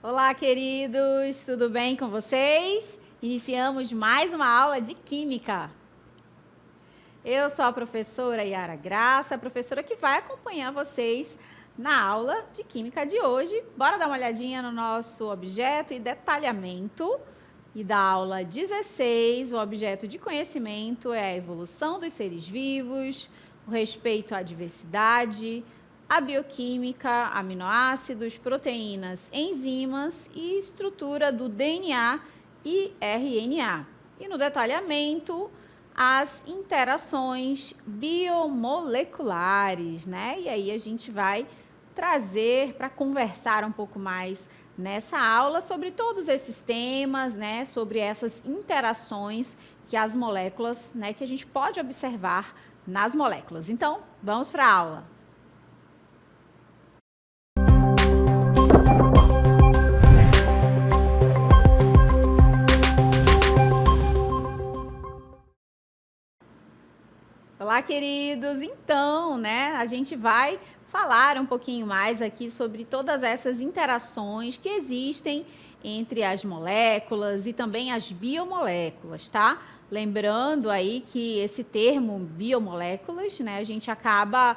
Olá, queridos! Tudo bem com vocês? Iniciamos mais uma aula de Química. Eu sou a professora Yara Graça, a professora que vai acompanhar vocês na aula de Química de hoje. Bora dar uma olhadinha no nosso objeto e detalhamento. E da aula 16, o objeto de conhecimento é a evolução dos seres vivos, o respeito à diversidade, a bioquímica, aminoácidos, proteínas, enzimas e estrutura do DNA e RNA. E no detalhamento, as interações biomoleculares, né? E aí a gente vai trazer para conversar um pouco mais nessa aula sobre todos esses temas, né? Sobre essas interações que as moléculas, né? Que a gente pode observar nas moléculas. Então, vamos para a aula. Olá, queridos! Então, né, a gente vai falar um pouquinho mais aqui sobre todas essas interações que existem entre as moléculas e também as biomoléculas, tá? Lembrando aí que esse termo biomoléculas, né, a gente acaba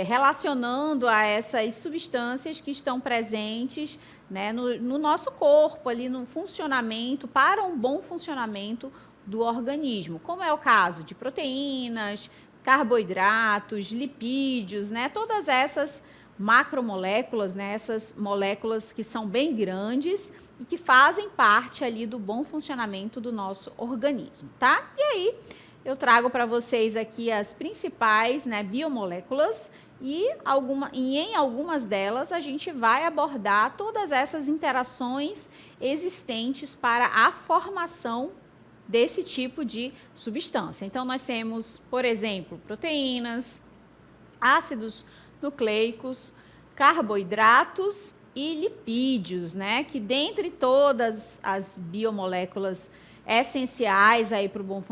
relacionando a essas substâncias que estão presentes, né, no nosso corpo, ali no funcionamento, para um bom funcionamento do organismo, como é o caso de proteínas, carboidratos, lipídios, né? Todas essas macromoléculas, né? Essas moléculas que são bem grandes e que fazem parte ali do bom funcionamento do nosso organismo, tá? E aí, eu trago para vocês aqui as principais, né, biomoléculas e em algumas delas a gente vai abordar todas essas interações existentes para a formação desse tipo de substância. Então, nós temos, por exemplo, proteínas, ácidos nucleicos, carboidratos e lipídios, né? Que dentre todas as biomoléculas essenciais aí para o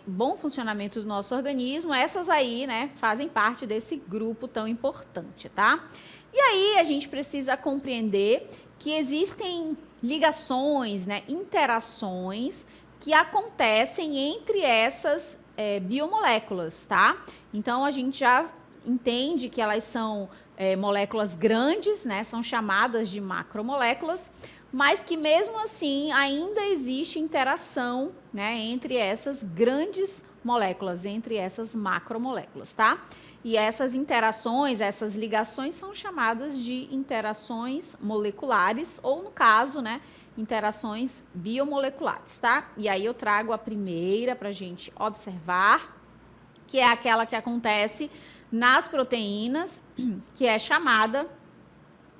bom funcionamento do nosso organismo, essas aí, né, fazem parte desse grupo tão importante, tá? E aí a gente precisa compreender que existem ligações, né, interações que acontecem entre essas biomoléculas, tá? Então, a gente já entende que elas são moléculas grandes, né? São chamadas de macromoléculas, mas que mesmo assim ainda existe interação, né, entre essas grandes moléculas, entre essas macromoléculas, tá? E essas interações, essas ligações são chamadas de interações moleculares, ou no caso, né, interações biomoleculares, tá? E aí eu trago a primeira para a gente observar, que é aquela que acontece nas proteínas, que é chamada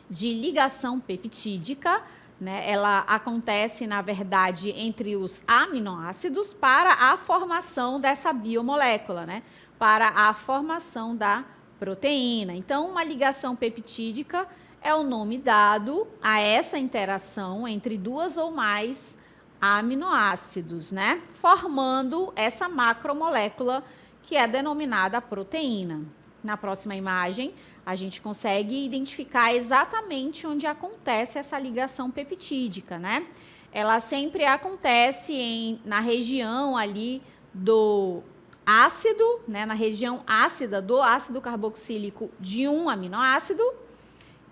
de ligação peptídica, né? Ela acontece, na verdade, entre os aminoácidos para a formação dessa biomolécula, né? Para a formação da proteína. Então, uma ligação peptídica é o nome dado a essa interação entre duas ou mais aminoácidos, né? Formando essa macromolécula que é denominada proteína. Na próxima imagem, a gente consegue identificar exatamente onde acontece essa ligação peptídica, né? Ela sempre acontece na região ali do ácido, né? Na região ácida do ácido carboxílico de um aminoácido,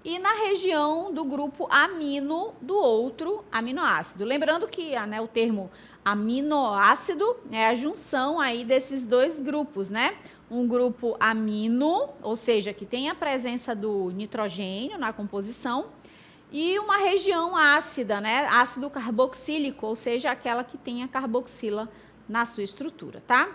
e na região do grupo amino do outro aminoácido. Lembrando que né, o termo aminoácido é a junção aí desses dois grupos, né? Um grupo amino, ou seja, que tem a presença do nitrogênio na composição, e uma região ácida, né? Ácido carboxílico, ou seja, aquela que tem a carboxila na sua estrutura, tá?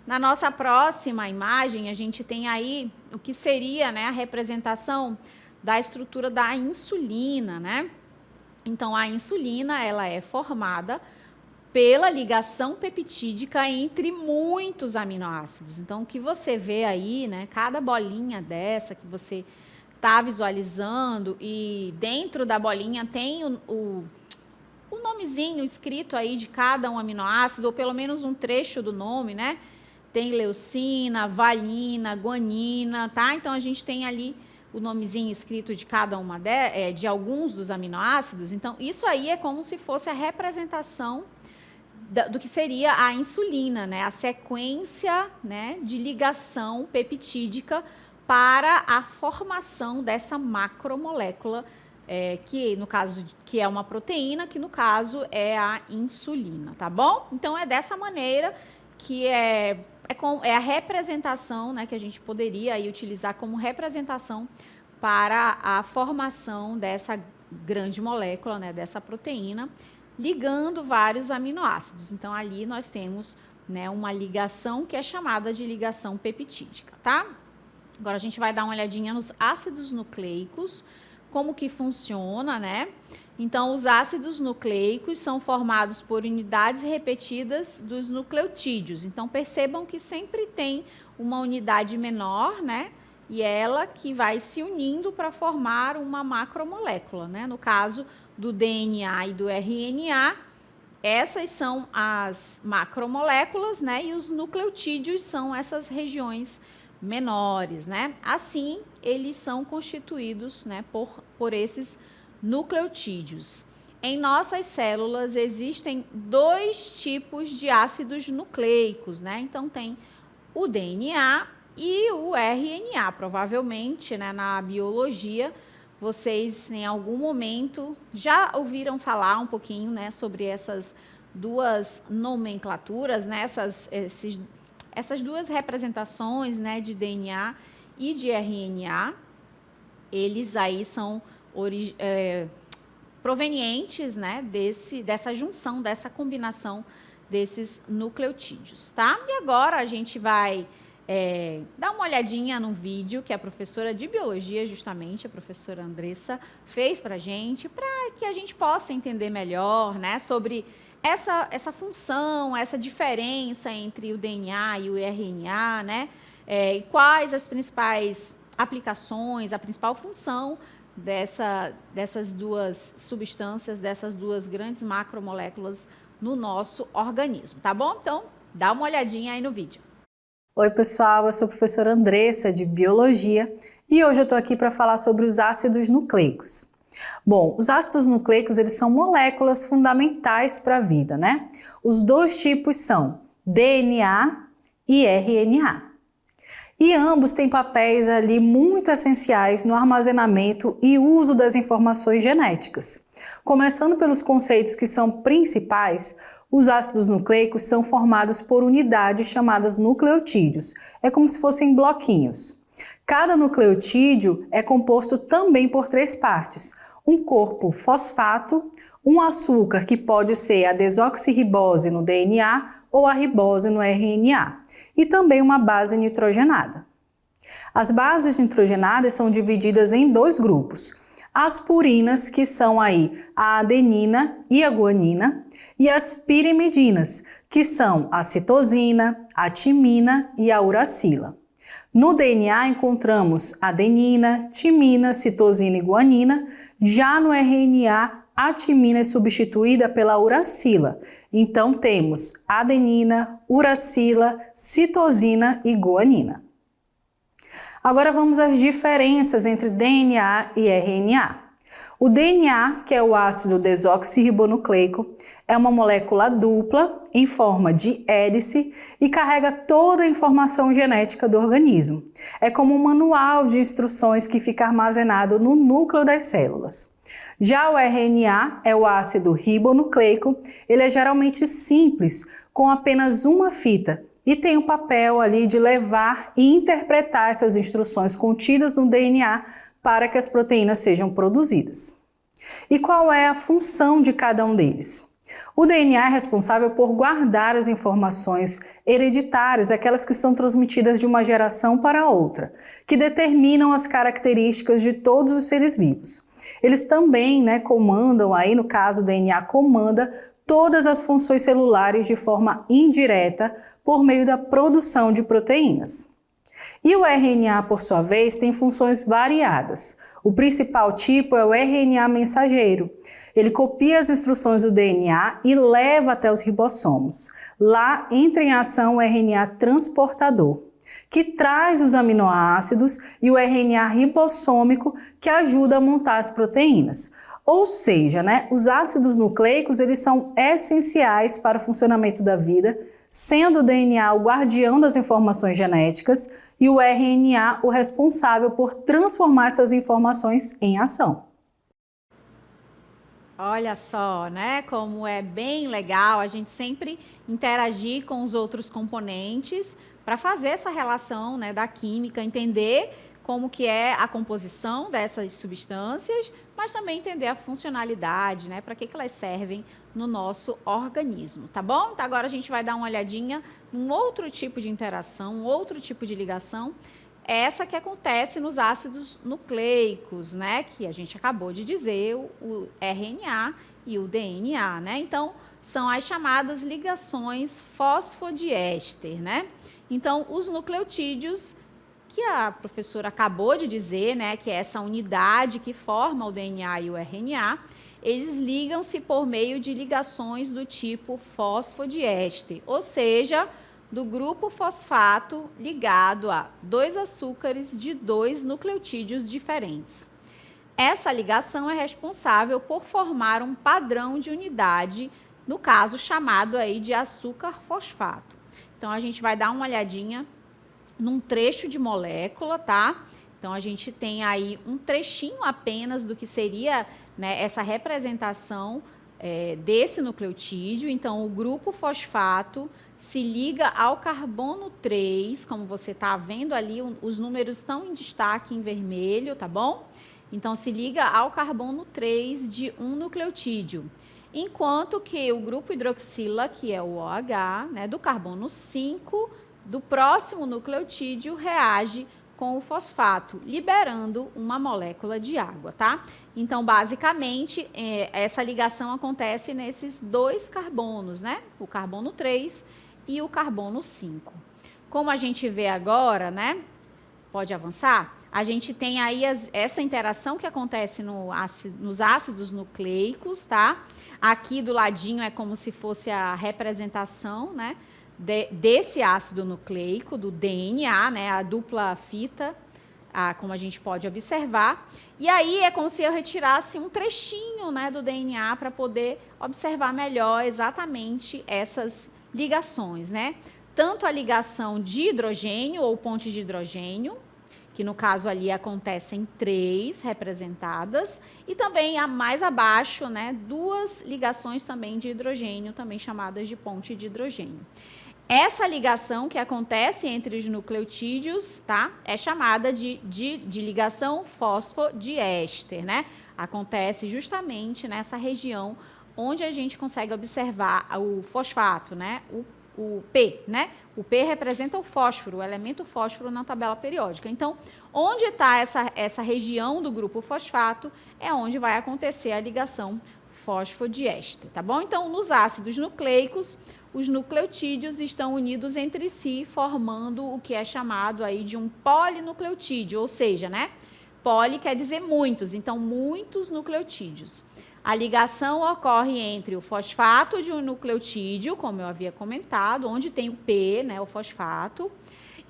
Na nossa próxima imagem, a gente tem aí o que seria, né, a representação da estrutura da insulina, né? Então, a insulina, ela é formada pela ligação peptídica entre muitos aminoácidos. Então, o que você vê aí, né, cada bolinha dessa que você está visualizando e dentro da bolinha tem o nomezinho escrito aí de cada um aminoácido, ou pelo menos um trecho do nome, né? Tem leucina, valina, guanina, tá? Então, a gente tem ali o nomezinho escrito de cada uma de alguns dos aminoácidos. Então, isso aí é como se fosse a representação do que seria a insulina, né? A sequência, né, de ligação peptídica para a formação dessa macromolécula, que no caso que é uma proteína, que no caso é a insulina, tá bom? Então é dessa maneira que é a representação, né, que a gente poderia aí utilizar como representação para a formação dessa grande molécula, né, dessa proteína, ligando vários aminoácidos. Então ali nós temos, né, uma ligação que é chamada de ligação peptídica, tá? Agora a gente vai dar uma olhadinha nos ácidos nucleicos, como que funciona, né? Então, os ácidos nucleicos são formados por unidades repetidas dos nucleotídeos. Então, percebam que sempre tem uma unidade menor, né? E ela que vai se unindo para formar uma macromolécula, né? No caso do DNA e do RNA, essas são as macromoléculas, né? E os nucleotídeos são essas regiões menores, né? Assim, eles são constituídos, né, por esses nucleotídeos. Em nossas células existem 2 tipos de ácidos nucleicos, né? Então tem o DNA e o RNA. Provavelmente, né, na biologia, vocês em algum momento já ouviram falar um pouquinho, né, sobre essas duas nomenclaturas, né? Essas duas representações, né, de DNA e de RNA, eles aí são provenientes, né, dessa junção, dessa combinação desses nucleotídeos, tá? E agora a gente vai dar uma olhadinha no vídeo que a professora de biologia, justamente, a professora Andressa, fez para que a gente possa entender melhor, né, sobre essa função, essa diferença entre o DNA e o RNA, né? E quais as principais aplicações, a principal função dessas duas substâncias, dessas duas grandes macromoléculas no nosso organismo, tá bom? Então, dá uma olhadinha aí no vídeo. Oi, pessoal, eu sou a professora Andressa, de Biologia, e hoje eu estou aqui para falar sobre os ácidos nucleicos. Bom, os ácidos nucleicos, eles são moléculas fundamentais para a vida, né? Os 2 tipos são DNA e RNA. E ambos têm papéis ali muito essenciais no armazenamento e uso das informações genéticas. Começando pelos conceitos que são principais, os ácidos nucleicos são formados por unidades chamadas nucleotídeos. É como se fossem bloquinhos. Cada nucleotídeo é composto também por 3 partes. Um corpo fosfato, um açúcar que pode ser a desoxirribose no DNA ou a ribose no RNA, e também uma base nitrogenada. As bases nitrogenadas são divididas em 2 grupos. As purinas, que são aí a adenina e a guanina, e as pirimidinas, que são a citosina, a timina e a uracila. No DNA encontramos adenina, timina, citosina e guanina. Já no RNA, a timina é substituída pela uracila. Então temos adenina, uracila, citosina e guanina. Agora vamos às diferenças entre DNA e RNA. O DNA, que é o ácido desoxirribonucleico, é uma molécula dupla em forma de hélice e carrega toda a informação genética do organismo. É como um manual de instruções que fica armazenado no núcleo das células. Já o RNA é o ácido ribonucleico, ele é geralmente simples, com apenas uma fita, e tem o papel ali de levar e interpretar essas instruções contidas no DNA para que as proteínas sejam produzidas. E qual é a função de cada um deles? O DNA é responsável por guardar as informações hereditárias, aquelas que são transmitidas de uma geração para outra, que determinam as características de todos os seres vivos. Eles também, comandam, aí no caso o DNA comanda todas as funções celulares de forma indireta por meio da produção de proteínas. E o RNA, por sua vez, tem funções variadas. O principal tipo é o RNA mensageiro. Ele copia as instruções do DNA e leva até os ribossomos. Lá entra em ação o RNA transportador, que traz os aminoácidos, e o RNA ribossômico, que ajuda a montar as proteínas. Ou seja, os ácidos nucleicos eles são essenciais para o funcionamento da vida, sendo o DNA o guardião das informações genéticas e o RNA o responsável por transformar essas informações em ação. Olha só, né, como é bem legal a gente sempre interagir com os outros componentes para fazer essa relação, né, da química, entender como que é a composição dessas substâncias, mas também entender a funcionalidade, né, para que elas servem no nosso organismo, tá bom? Então agora a gente vai dar uma olhadinha num outro tipo de interação, um outro tipo de ligação, essa que acontece nos ácidos nucleicos, né, que a gente acabou de dizer, o RNA e o DNA, né? Então, são as chamadas ligações fosfodiéster, né? Então, os nucleotídeos, que a professora acabou de dizer, né, que é essa unidade que forma o DNA e o RNA, eles ligam-se por meio de ligações do tipo fosfodiéster, ou seja, do grupo fosfato ligado a 2 açúcares de 2 nucleotídeos diferentes. Essa ligação é responsável por formar um padrão de unidade, no caso chamado aí de açúcar fosfato. Então, a gente vai dar uma olhadinha num trecho de molécula, tá? Então, a gente tem aí um trechinho apenas do que seria, né, essa representação desse nucleotídeo. Então, o grupo fosfato se liga ao carbono 3, como você está vendo ali, os números estão em destaque em vermelho, tá bom? Então, se liga ao carbono 3 de um nucleotídeo. Enquanto que o grupo hidroxila, que é o OH, né, do carbono 5, do próximo nucleotídeo, reage com o fosfato, liberando uma molécula de água, tá? Então, basicamente, essa ligação acontece nesses 2 carbonos, né? O carbono 3 e o carbono 5. Como a gente vê agora, né? Pode avançar? A gente tem aí essa interação que acontece nos ácidos nucleicos, tá? Aqui do ladinho é como se fosse a representação, né, desse ácido nucleico, do DNA, né, a dupla fita, como a gente pode observar. E aí é como se eu retirasse um trechinho, né, do DNA para poder observar melhor exatamente essas ligações, né? Tanto a ligação de hidrogênio ou ponte de hidrogênio, que no caso ali acontecem 3 representadas, e também mais abaixo, né, 2 ligações também de hidrogênio, também chamadas de ponte de hidrogênio. Essa ligação que acontece entre os nucleotídeos, tá, é chamada de ligação fosfodiéster, né? Acontece justamente nessa região onde a gente consegue observar o fosfato, né, o P, né? O P representa o fósforo, o elemento fósforo na tabela periódica. Então, onde está essa região do grupo fosfato é onde vai acontecer a ligação fosfodiéster, tá bom? Então, nos ácidos nucleicos, os nucleotídeos estão unidos entre si, formando o que é chamado aí de um polinucleotídeo, ou seja, né? Poli quer dizer muitos, então muitos nucleotídeos. A ligação ocorre entre o fosfato de um nucleotídeo, como eu havia comentado, onde tem o P, né, o fosfato,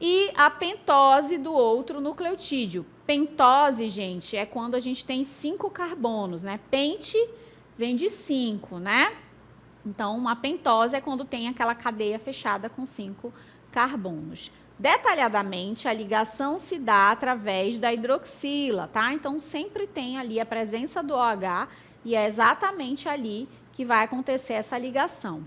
e a pentose do outro nucleotídeo. Pentose, gente, é quando a gente tem 5 carbonos, né? Pente vem de 5, né? Então, uma pentose é quando tem aquela cadeia fechada com 5 carbonos. Detalhadamente, a ligação se dá através da hidroxila, tá? Então, sempre tem ali a presença do OH e é exatamente ali que vai acontecer essa ligação.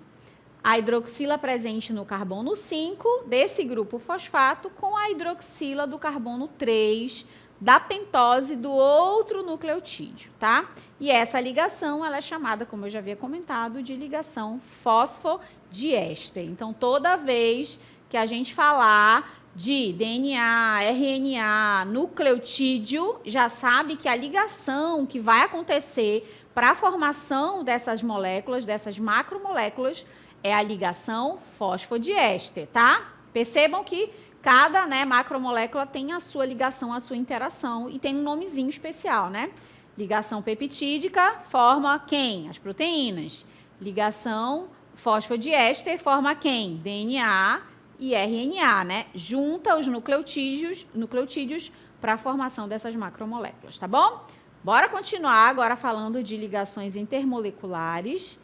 A hidroxila presente no carbono 5 desse grupo fosfato com a hidroxila do carbono 3 da pentose do outro nucleotídeo, tá? E essa ligação, ela é chamada, como eu já havia comentado, de ligação fosfodiéster. Então, toda vez que a gente falar de DNA, RNA, nucleotídeo, já sabe que a ligação que vai acontecer para a formação dessas moléculas, dessas macromoléculas, é a ligação fosfodiéster, tá? Percebam que cada, né, macromolécula tem a sua ligação, a sua interação e tem um nomezinho especial, né? Ligação peptídica forma quem? As proteínas. Ligação fosfodiéster forma quem? DNA e RNA, né? Junta os nucleotídeos para a formação dessas macromoléculas, tá bom? Bora continuar agora falando de ligações intermoleculares.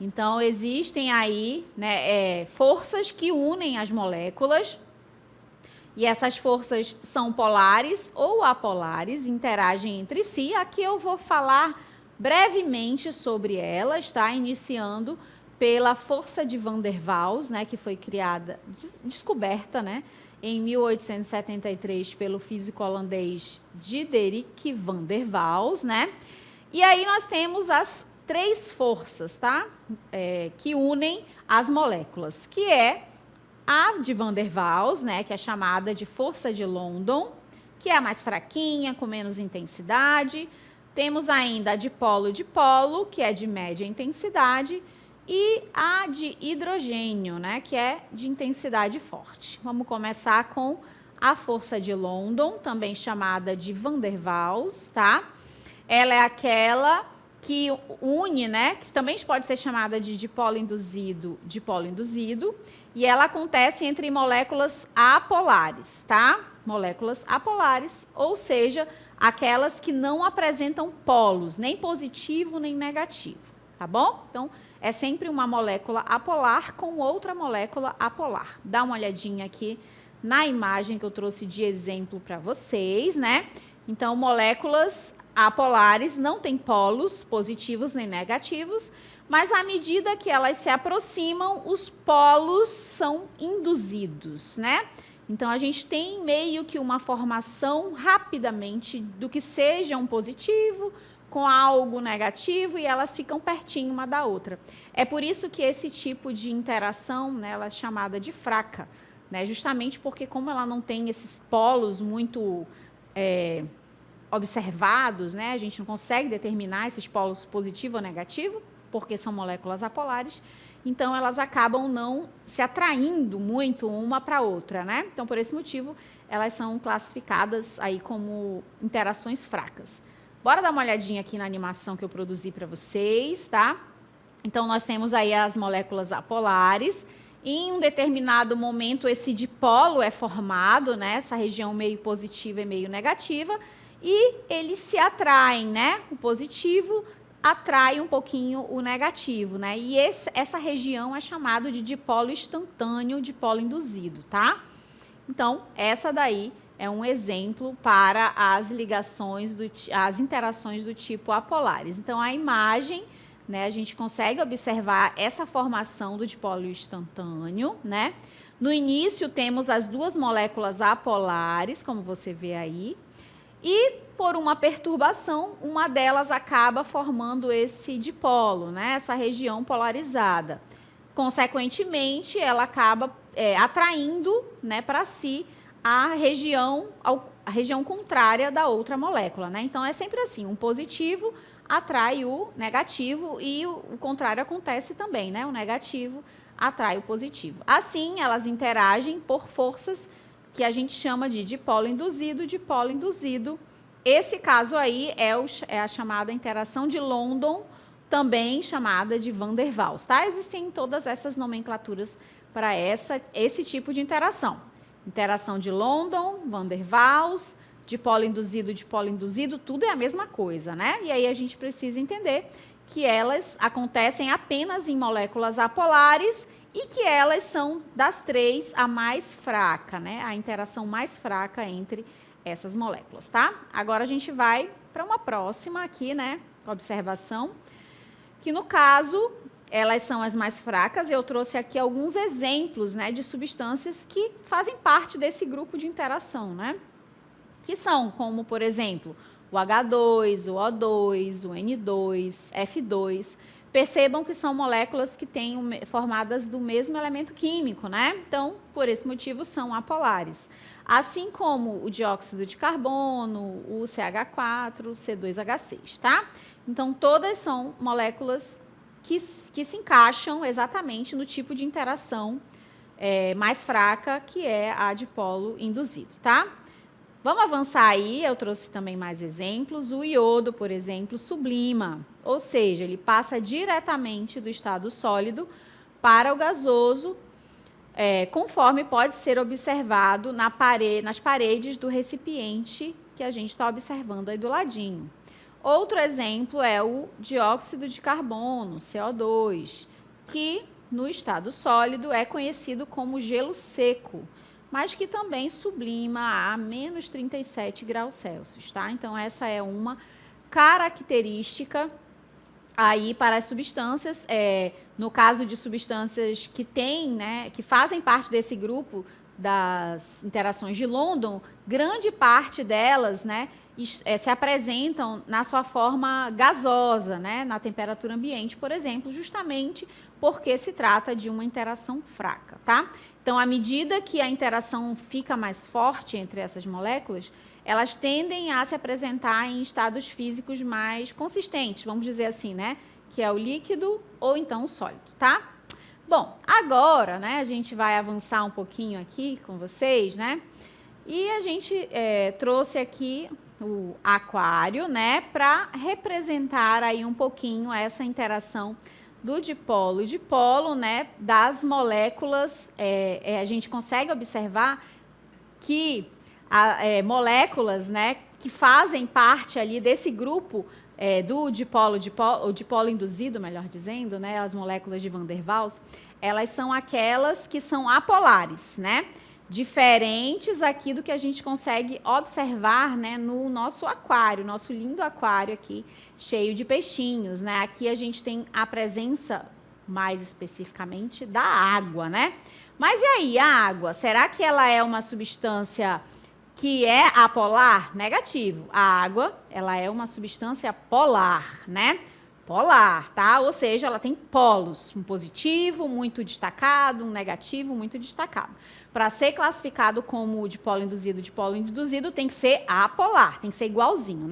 Então, existem aí, né, forças que unem as moléculas, e essas forças são polares ou apolares, interagem entre si. Aqui eu vou falar brevemente sobre elas, tá? Iniciando pela força de Van der Waals, né, que foi descoberta, né, em 1873 pelo físico holandês Diederik van der Waals, né? E aí nós temos as 3 forças, tá? Que unem as moléculas, que é a de Van der Waals, né, que é chamada de força de London, que é a mais fraquinha, com menos intensidade. Temos ainda a de polo-dipolo, que é de média intensidade, e a de hidrogênio, né, que é de intensidade forte. Vamos começar com a força de London, também chamada de Van der Waals, tá? Ela é aquela que une, né, que também pode ser chamada de dipolo induzido, e ela acontece entre moléculas apolares, tá? Moléculas apolares, ou seja, aquelas que não apresentam polos, nem positivo nem negativo, tá bom? Então, é sempre uma molécula apolar com outra molécula apolar. Dá uma olhadinha aqui na imagem que eu trouxe de exemplo para vocês, né? Então, moléculas apolares não têm polos positivos nem negativos, mas à medida que elas se aproximam, os polos são induzidos, né? Então, a gente tem meio que uma formação rapidamente do que seja um positivo com algo negativo e elas ficam pertinho uma da outra. É por isso que esse tipo de interação, né, ela é chamada de fraca, né? Justamente porque como ela não tem esses polos muito observados, né, a gente não consegue determinar esses polos positivo ou negativo, porque são moléculas apolares, então elas acabam não se atraindo muito uma para a outra, né? Então, por esse motivo, elas são classificadas aí como interações fracas. Bora dar uma olhadinha aqui na animação que eu produzi para vocês, tá? Então, nós temos aí as moléculas apolares. Em um determinado momento, esse dipolo é formado, né? Essa região meio positiva e meio negativa, e eles se atraem, né? O positivo atrai um pouquinho o negativo, né? E essa região é chamada de dipolo instantâneo, dipolo induzido, tá? Então, essa daí é um exemplo para as ligações, as interações do tipo apolares. Então, a imagem, né, a gente consegue observar essa formação do dipolo instantâneo, né? No início, temos as 2 moléculas apolares, como você vê aí, e por uma perturbação, uma delas acaba formando esse dipolo, né, essa região polarizada. Consequentemente, ela acaba atraindo, né, para si a região contrária da outra molécula, né? Então, é sempre assim, um positivo atrai o negativo e o contrário acontece também, né? O negativo atrai o positivo. Assim, elas interagem por forças que a gente chama de dipolo induzido, dipolo induzido. Esse caso aí é a chamada interação de London, também chamada de Van der Waals, tá? Existem todas essas nomenclaturas para esse tipo de interação. Interação de London, Van der Waals, dipolo induzido, tudo é a mesma coisa, né? E aí a gente precisa entender que elas acontecem apenas em moléculas apolares e que elas são, das 3, a mais fraca, né? A interação mais fraca entre essas moléculas, tá? Agora a gente vai para uma próxima aqui, né? Observação, que no caso elas são as mais fracas. Eu trouxe aqui alguns exemplos, né, de substâncias que fazem parte desse grupo de interação, né? Que são como, por exemplo, o H2, o O2, o N2, F2. Percebam que são moléculas que têm formadas do mesmo elemento químico, né? Então, por esse motivo, são apolares. Assim como o dióxido de carbono, o CH4, o C2H6, tá? Então, todas são moléculas que se encaixam exatamente no tipo de interação mais fraca, que é a dipolo induzido, tá? Vamos avançar aí, eu trouxe também mais exemplos. O iodo, por exemplo, sublima, ou seja, ele passa diretamente do estado sólido para o gasoso, conforme pode ser observado nas paredes do recipiente que a gente está observando aí do ladinho. Outro exemplo é o dióxido de carbono, CO2, que no estado sólido é conhecido como gelo seco, mas que também sublima a menos 37 graus Celsius, tá? Então, essa é uma característica aí para as substâncias, no caso de substâncias que que fazem parte desse grupo das interações de London, grande parte delas, se apresentam na sua forma gasosa, na temperatura ambiente, por exemplo, justamente porque se trata de uma interação fraca, tá? Então, à medida que a interação fica mais forte entre essas moléculas, elas tendem a se apresentar em estados físicos mais consistentes, vamos dizer assim, que é o líquido ou então o sólido, tá? Bom, agora, a gente vai avançar um pouquinho aqui com vocês, e a gente trouxe aqui o aquário, para representar aí um pouquinho essa interação do dipolo e dipolo, das moléculas. A gente consegue observar que moléculas, que fazem parte ali desse grupo do dipolo induzido, melhor dizendo, as moléculas de Van der Waals, elas são aquelas que são apolares, diferentes aqui do que a gente consegue observar, no nosso aquário, nosso lindo aquário aqui, cheio de peixinhos, Aqui a gente tem a presença, mais especificamente, da água, Mas e aí, a água? Será que ela é uma substância que é apolar? Negativo. A água, ela é uma substância polar, Polar, tá? Ou seja, ela tem polos, um positivo muito destacado, um negativo muito destacado. Para ser classificado como dipolo induzido tem que ser apolar, tem que ser igualzinho,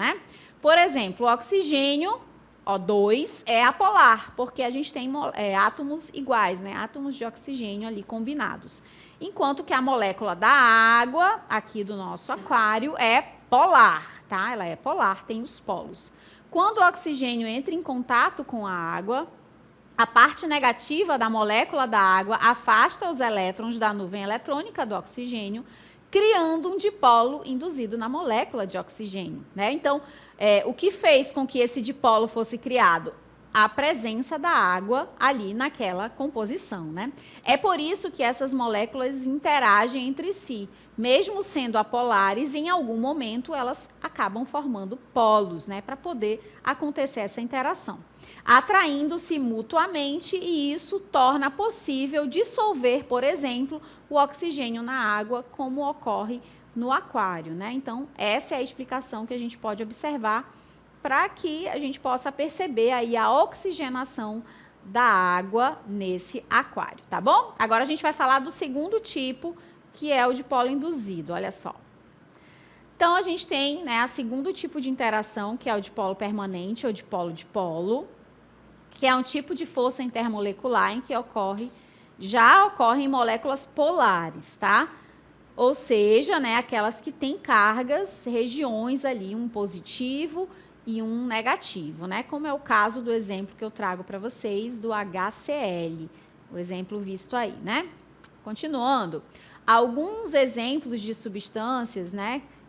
Por exemplo, o oxigênio, O2, é apolar, porque a gente tem átomos iguais, átomos de oxigênio ali combinados. Enquanto que a molécula da água, aqui do nosso aquário, é polar, tá? Ela é polar, tem os polos. Quando o oxigênio entra em contato com a água, a parte negativa da molécula da água afasta os elétrons da nuvem eletrônica do oxigênio, criando um dipolo induzido na molécula de oxigênio, Então, o que fez com que esse dipolo fosse criado? A presença da água ali naquela composição, É por isso que essas moléculas interagem entre si. Mesmo sendo apolares, em algum momento elas acabam formando polos, para poder acontecer essa interação. Atraindo-se mutuamente, e isso torna possível dissolver, por exemplo, o oxigênio na água, como ocorre no aquário, Então, essa é a explicação que a gente pode observar para que a gente possa perceber aí a oxigenação da água nesse aquário, tá bom? Agora a gente vai falar do segundo tipo, que é o dipolo induzido, olha só. Então, a gente tem, o segundo tipo de interação, que é o dipolo permanente ou dipolo-dipolo, que é um tipo de força intermolecular em que já ocorre em moléculas polares, tá? Ou seja, aquelas que têm cargas, regiões ali, um positivo e um negativo, como é o caso do exemplo que eu trago para vocês do HCl, o exemplo visto aí, Continuando, alguns exemplos de substâncias,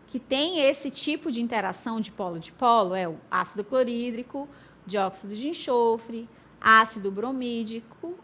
que têm esse tipo de interação dipolo-dipolo é o ácido clorídrico, dióxido de enxofre, ácido bromídrico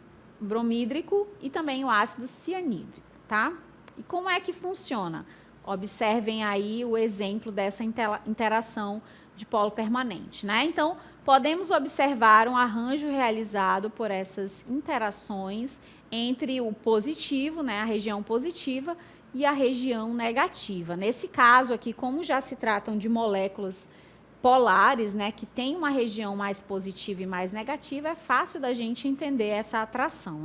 e também o ácido cianídrico, tá? E como é que funciona? Observem aí o exemplo dessa interação dipolo permanente, Então, podemos observar um arranjo realizado por essas interações entre o positivo, a região positiva, e a região negativa. Nesse caso aqui, como já se tratam de moléculas polares, que tem uma região mais positiva e mais negativa, é fácil da gente entender essa atração,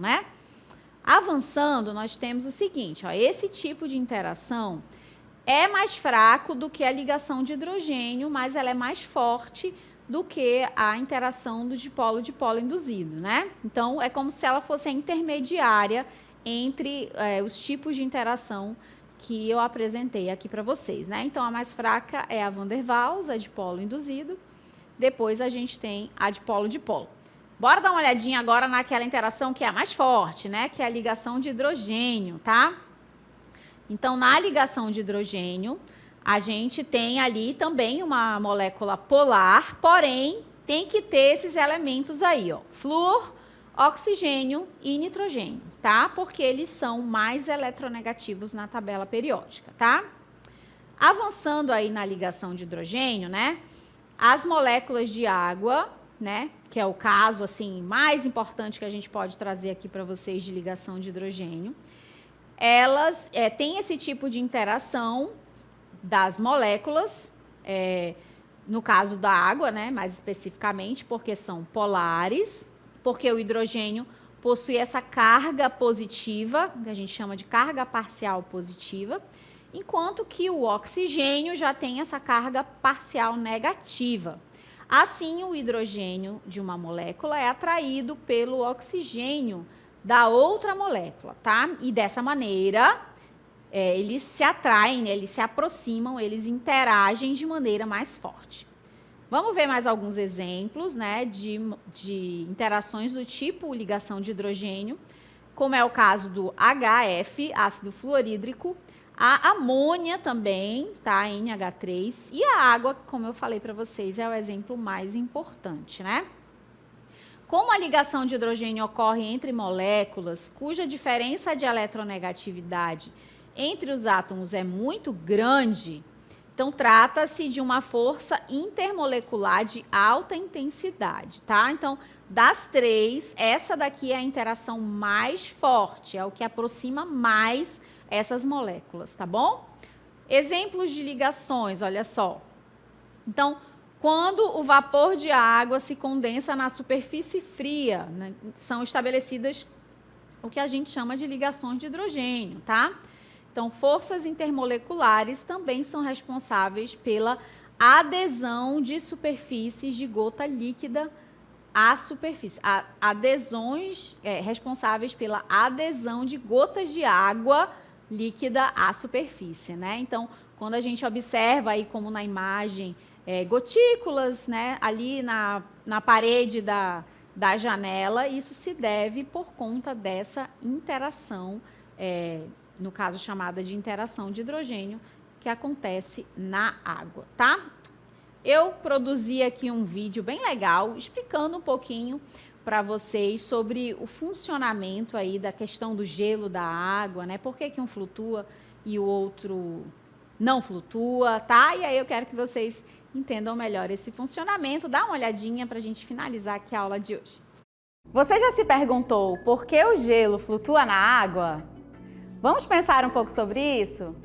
Avançando, nós temos o seguinte, esse tipo de interação é mais fraco do que a ligação de hidrogênio, mas ela é mais forte do que a interação do dipolo-dipolo induzido, Então, é como se ela fosse a intermediária entre os tipos de interação que eu apresentei aqui para vocês, né? Então, a mais fraca é a van der Waals, a dipolo induzido. Depois, a gente tem a dipolo-dipolo. Bora dar uma olhadinha agora naquela interação que é a mais forte, né? Que é a ligação de hidrogênio, tá? Então, na ligação de hidrogênio, a gente tem ali também uma molécula polar, porém, tem que ter esses elementos aí, ó, flúor, oxigênio e nitrogênio, tá? Porque eles são mais eletronegativos na tabela periódica, tá? Avançando aí na ligação de hidrogênio, né? As moléculas de água, né? Que é o caso, assim, mais importante que a gente pode trazer aqui para vocês de ligação de hidrogênio. Elas têm esse tipo de interação das moléculas, no caso da água, né? Mais especificamente, porque são polares, porque o hidrogênio possui essa carga positiva, que a gente chama de carga parcial positiva, enquanto que o oxigênio já tem essa carga parcial negativa. Assim, o hidrogênio de uma molécula é atraído pelo oxigênio da outra molécula, tá? E dessa maneira, eles se atraem, eles se aproximam, eles interagem de maneira mais forte. Vamos ver mais alguns exemplos, né, de interações do tipo ligação de hidrogênio, como é o caso do HF, ácido fluorídrico, a amônia também, tá, NH3, e a água, como eu falei para vocês, é o exemplo mais importante, né? Como a ligação de hidrogênio ocorre entre moléculas cuja diferença de eletronegatividade entre os átomos é muito grande, então, trata-se de uma força intermolecular de alta intensidade, tá? Então, das três, essa daqui é a interação mais forte, é o que aproxima mais essas moléculas, tá bom? Exemplos de ligações, olha só. Então, quando o vapor de água se condensa na superfície fria, né, são estabelecidas o que a gente chama de ligações de hidrogênio, tá? Então, forças intermoleculares também são responsáveis pela adesão de superfícies de gota líquida à superfície. Adesões responsáveis pela adesão de gotas de água líquida à superfície, né? Então, quando a gente observa aí, como na imagem, gotículas, né, ali na parede da janela, isso se deve por conta dessa interação, no caso chamada de interação de hidrogênio, que acontece na água, tá? Eu produzi aqui um vídeo bem legal, explicando um pouquinho para vocês sobre o funcionamento aí da questão do gelo da água, né? Por que um flutua e o outro não flutua, tá? E aí eu quero que vocês entendam melhor esse funcionamento. Dá uma olhadinha para a gente finalizar aqui a aula de hoje. Você já se perguntou por que o gelo flutua na água? Vamos pensar um pouco sobre isso?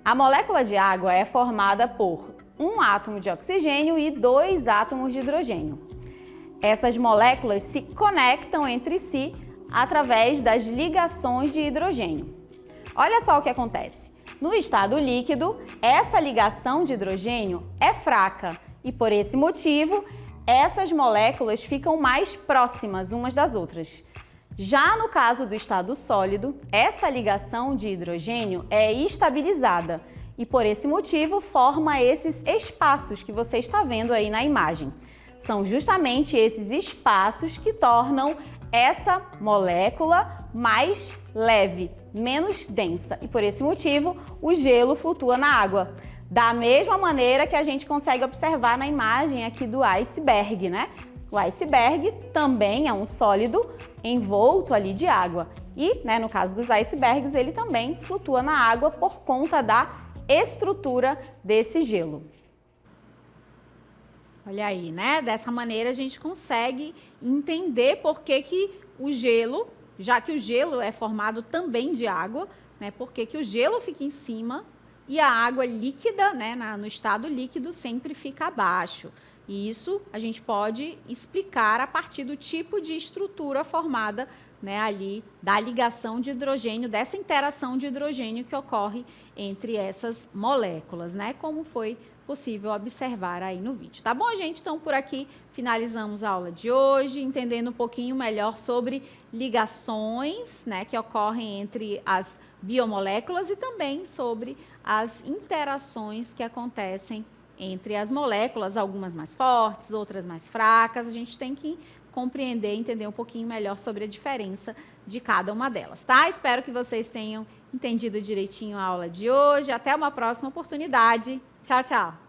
A molécula de água é formada por um átomo de oxigênio e 2 átomos de hidrogênio. Essas moléculas se conectam entre si através das ligações de hidrogênio. Olha só o que acontece. No estado líquido, essa ligação de hidrogênio é fraca e, por esse motivo, essas moléculas ficam mais próximas umas das outras. Já no caso do estado sólido, essa ligação de hidrogênio é estabilizada e, por esse motivo, forma esses espaços que você está vendo aí na imagem. São justamente esses espaços que tornam essa molécula mais leve, menos densa. E, por esse motivo, o gelo flutua na água. Da mesma maneira que a gente consegue observar na imagem aqui do iceberg, né? O iceberg também é um sólido envolto ali de água. E, né, no caso dos icebergs, ele também flutua na água por conta da estrutura desse gelo. Olha aí, né? Dessa maneira a gente consegue entender por que o gelo, já que o gelo é formado também de água, né? Por que o gelo fica em cima e a água líquida, né, no estado líquido, sempre fica abaixo. E isso a gente pode explicar a partir do tipo de estrutura formada, né, ali da ligação de hidrogênio, dessa interação de hidrogênio que ocorre entre essas moléculas, né, como foi possível observar aí no vídeo. Tá bom, gente? Então, por aqui finalizamos a aula de hoje, entendendo um pouquinho melhor sobre ligações, né, que ocorrem entre as biomoléculas e também sobre as interações que acontecem entre as moléculas, algumas mais fortes, outras mais fracas. A gente tem que compreender, entender um pouquinho melhor sobre a diferença de cada uma delas, tá? Espero que vocês tenham entendido direitinho a aula de hoje. Até uma próxima oportunidade. Tchau, tchau!